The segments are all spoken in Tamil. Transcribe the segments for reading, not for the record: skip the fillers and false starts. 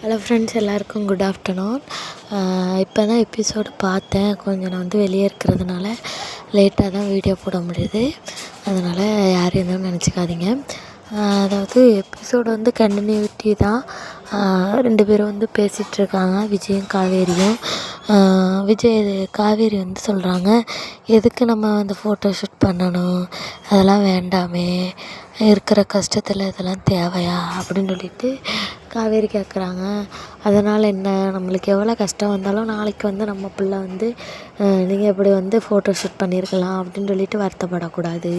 ஹலோ ஃப்ரெண்ட்ஸ், எல்லாருக்கும் குட் ஆஃப்டர்நூன். இப்போ தான் எபிசோடு பார்த்தேன். கொஞ்சம் நான் வெளியே இருக்கிறதுனால லேட்டாக தான் வீடியோ போட முடியுது. அதனால் யாரும் எதுவும் நினச்சிக்காதீங்க. அதாவது எபிசோடு கண்டினியூட்டி தான். 2 பேரும் பேசிகிட்ருக்காங்க, விஜயும் காவேரியும். காவேரி சொல்கிறாங்க, எதுக்கு நம்ம ஃபோட்டோ ஷூட் பண்ணணும், அதெல்லாம் வேண்டாமே, இருக்கிற கஷ்டத்தில் இதெல்லாம் தேவையா அப்படின்னு சொல்லிட்டு காவேரி கேட்குறாங்க. அதனால் என்ன, நம்மளுக்கு எவ்வளோ கஷ்டம் வந்தாலும் நாளைக்கு நம்ம பிள்ளை நீங்கள் இப்படி ஃபோட்டோ ஷூட் பண்ணியிருக்கலாம் அப்படின்னு சொல்லிட்டு வருத்தப்படக்கூடாது.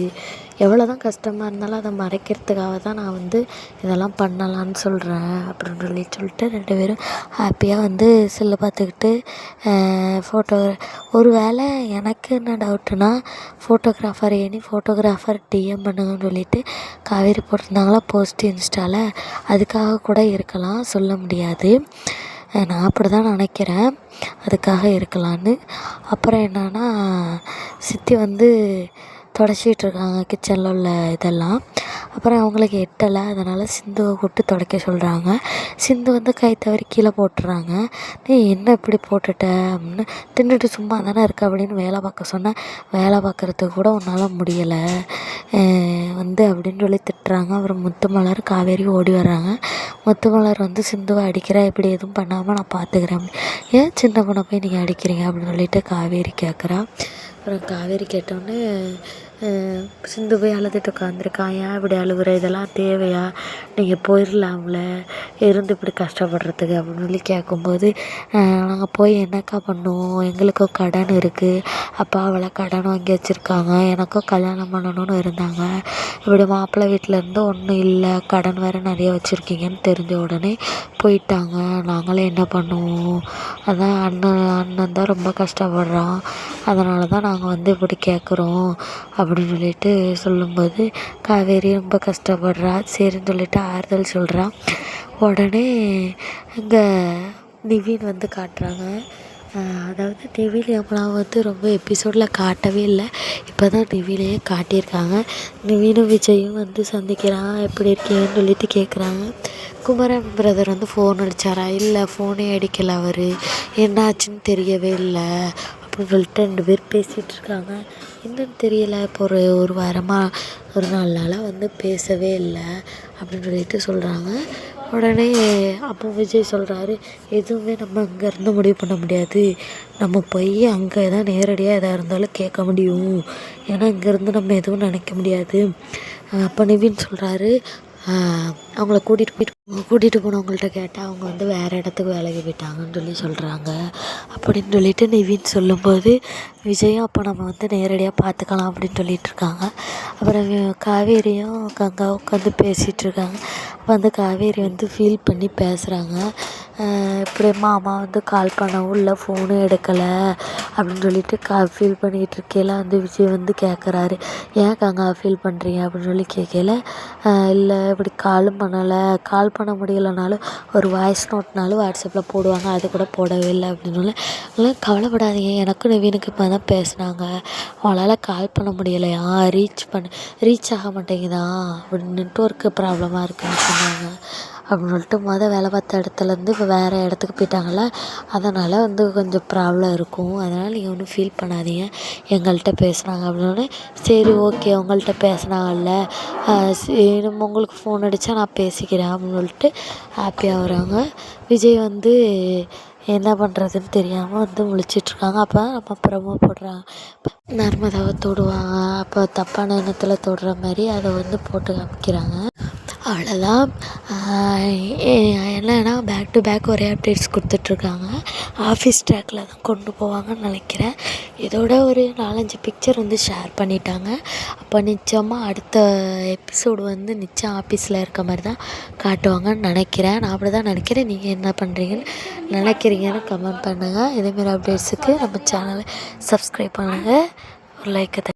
எவ்வளோ தான் கஷ்டமாக இருந்தாலும் அதை மறைக்கிறதுக்காக தான் நான் இதெல்லாம் பண்ணலான்னு சொல்கிறேன் அப்படின்னு சொல்லிட்டு 2 பேரும் ஹாப்பியாக செல்லை பார்த்துக்கிட்டு ஒரு வேளை எனக்கு என்ன டவுட்டுனா, ஃபோட்டோகிராஃபர் டிஎம் பண்ணுங்கன்னு சொல்லிட்டு காவேரி போட்டிருந்தாங்களா போஸ்ட் இன்ஸ்டாவில், அதுக்காக கூட இருக்கலாம், சொல்ல முடியாது. நான் அப்படி தான் நினைக்கிறேன், அதுக்காக இருக்கலான்னு. அப்புறம் என்னன்னா, சித்தி துடைச்சிட்ருக்காங்க கிச்சனில் உள்ள இதெல்லாம். அப்புறம் அவங்களுக்கு எட்டலை, அதனால் சிந்துவை கூப்பிட்டு துடைக்க சொல்கிறாங்க. சிந்து கை தவறி கீழே போட்டுறாங்க. நீ என்ன இப்படி போட்டுட்ட அப்படின்னு, தின்னுட்டு சும்மா தானே இருக்க அப்படின்னு வேலை பார்க்க சொன்னேன், வேலை பார்க்குறதுக்கு கூட உன்னால் முடியலை அப்படின்னு சொல்லி திட்டுறாங்க. அப்புறம் முத்துமலர் காவேரி ஓடி வர்றாங்க. முத்துமலர் சிந்துவை அடிக்கிறா, இப்படி எதுவும் பண்ணாமல் நான் பார்த்துக்கிறேன், ஏன் சின்ன பொண்ணை போய் நீங்கள் அடிக்கிறீங்க அப்படின்னு சொல்லிட்டு காவேரி கேட்குறா. அப்புறம் காவேரி கேட்டோடனே சிந்து போய் அழுதுட்டு உட்காந்துருக்கான். ஏன் இப்படி அழுகுற, இதெல்லாம் தேவையா, நீங்கள் போயிடலாம்ல இருந்து இப்படி கஷ்டப்படுறதுக்கு அப்படின்னு சொல்லி கேட்கும்போது, நாங்கள் போய் என்னக்கா பண்ணுவோம், எங்களுக்கும் கடன் இருக்குது, அப்பா அவளை கடன் வாங்கி வச்சுருக்காங்க, எனக்கும் கல்யாணம் பண்ணணும்னு இருந்தாங்க, இப்படி மாப்பிள்ளை வீட்டிலேருந்து ஒன்றும் இல்லை, கடன் வேறு நிறைய வச்சுருக்கீங்கன்னு தெரிஞ்ச உடனே போயிட்டாங்க, நாங்களே என்ன பண்ணுவோம், அதான் அண்ணன் தான் ரொம்ப கஷ்டப்படுறான், அதனால தான் நாங்கள் இப்படி கேட்குறோம் அப்படின்னு சொல்லிட்டு சொல்லும்போது காவேரி ரொம்ப கஷ்டப்படுறா. சரின்னு சொல்லிட்டு ஆறுதல் சொல்கிறா. உடனே இங்கே நிவின் காட்டுறாங்க. அதாவது நிவின் நம்மளாம் ரொம்ப எபிசோடில் காட்டவே இல்லை, இப்போ தான் நிவினையே காட்டியிருக்காங்க. நிவினும் விஜயும் சந்திக்கிறான், எப்படி இருக்கேன்னு சொல்லிட்டு கேட்குறாங்க. குமரன் பிரதர் ஃபோன் அடித்தாரா, இல்லை ஃபோனே அடிக்கலை, அவர் என்னாச்சுன்னு தெரியவே இல்லை அப்படின்னு சொல்லிட்டு 2 பேர் பேசிகிட்ருக்காங்க. என்னன்னு தெரியலை, இப்போ ஒரு வாரமாக ஒரு 4 நாளாக பேசவே இல்லை அப்படின்னு சொல்லிட்டு சொல்கிறாங்க. உடனே அப்போ விஜய் சொல்கிறாரு, எதுவுமே நம்ம அங்கேருந்து முடிவு பண்ண முடியாது, நம்ம போய் அங்கே தான் நேரடியாக எதாக இருந்தாலும் கேட்க முடியும், ஏன்னா இங்கேருந்து நம்ம எதுவும் நினைக்க முடியாது. அப்போ நிவின் சொல்கிறாரு, அவங்கள கூட்டிகிட்டு போனவங்கள்ட்ட கேட்டால் அவங்க வேறு இடத்துக்கு வேலைக்கு போயிட்டாங்கன்னு சொல்லி சொல்கிறாங்க அப்படின்னு சொல்லிட்டு நிவின் சொல்லும்போது, விஜயும் அப்போ நம்ம நேரடியாக பார்த்துக்கலாம் அப்படின்னு சொல்லிகிட்ருக்காங்க. அப்புறம் காவேரியும் கங்காவும் உட்காந்து பேசிகிட்ருக்காங்க. அப்போ காவேரி ஃபீல் பண்ணி பேசுகிறாங்க. இப்படி மாமா கால் பண்ணவும் இல்லை, ஃபோனும் எடுக்கலை அப்படின்னு சொல்லிட்டு ஃபீல் பண்ணிகிட்டு இருக்கையில் விஜய் கேட்குறாரு, ஏன் கங்கா ஃபீல் பண்ணுறீங்க அப்படின்னு சொல்லி கேட்கல, இல்லை இப்படி காலும் பண்ணலை, கால் பண்ண முடியலைனாலும் ஒரு வாய்ஸ் நோட்னாலும் வாட்ஸ்அப்பில் போடுவாங்க, அது கூட போடவே இல்லை அப்படின்னு. அதெல்லாம் கவலைப்படாதீங்க, எனக்கும் நிவினுக்கு இப்போ தான் பேசுனாங்க, அவங்களால கால் பண்ண முடியலையா, ரீச் ஆக மாட்டேங்குதான் அப்படின்னு, நெட்ஒர்க்கு ப்ராப்ளமாக இருக்குன்னு சொன்னாங்க அப்படின்னு சொல்லிட்டு, வேலை பார்த்த இடத்துலேருந்து இப்போ வேறு இடத்துக்கு போயிட்டாங்கள்ல, அதனால் கொஞ்சம் ப்ராப்ளம் இருக்கும், அதனால் நீங்கள் ஒன்றும் ஃபீல் பண்ணாதீங்க, எங்கள்கிட்ட பேசுனாங்க அப்படின்னோடனே, சரி ஓகே உங்கள்கிட்ட பேசுனாங்கல்ல, நம்ம உங்களுக்கு ஃபோன் அடித்தா நான் பேசிக்கிறேன் அப்படின்னு சொல்லிட்டு ஹாப்பியாக வராங்க. விஜய் என்ன பண்ணுறதுன்னு தெரியாமல் முழிச்சிட்ருக்காங்க. அப்போ நம்ம ப்ரமோ போடுறாங்க, நர்மதாவை தொடுவாங்க, அப்போ தப்பான எண்ணத்தில் தொடுற மாதிரி அதை போட்டு காமிக்கிறாங்க. அவ்வளோதான். என்னன்னா பேக் டு பேக் ஒரே அப்டேட்ஸ் கொடுத்துட்ருக்காங்க. ஆஃபீஸ் ட்ராக்கில் தான் கொண்டு போவாங்கன்னு நினைக்கிறேன். இதோட ஒரு 4-5 பிக்சர் ஷேர் பண்ணிட்டாங்க. அப்போ நிச்சயமாக அடுத்த எபிசோடு நிச்சயம் ஆஃபீஸில் இருக்க மாதிரி தான் காட்டுவாங்கன்னு நினைக்கிறேன். நான் அப்படி தான் நினைக்கிறேன். நீங்கள் என்ன பண்ணுறீங்கன்னு நினைக்கிறீங்கன்னு கமெண்ட் பண்ணுங்கள். இதேமாரி அப்டேட்ஸுக்கு நம்ம சேனலை சப்ஸ்கிரைப் பண்ணுங்கள், ஒரு லைக்கை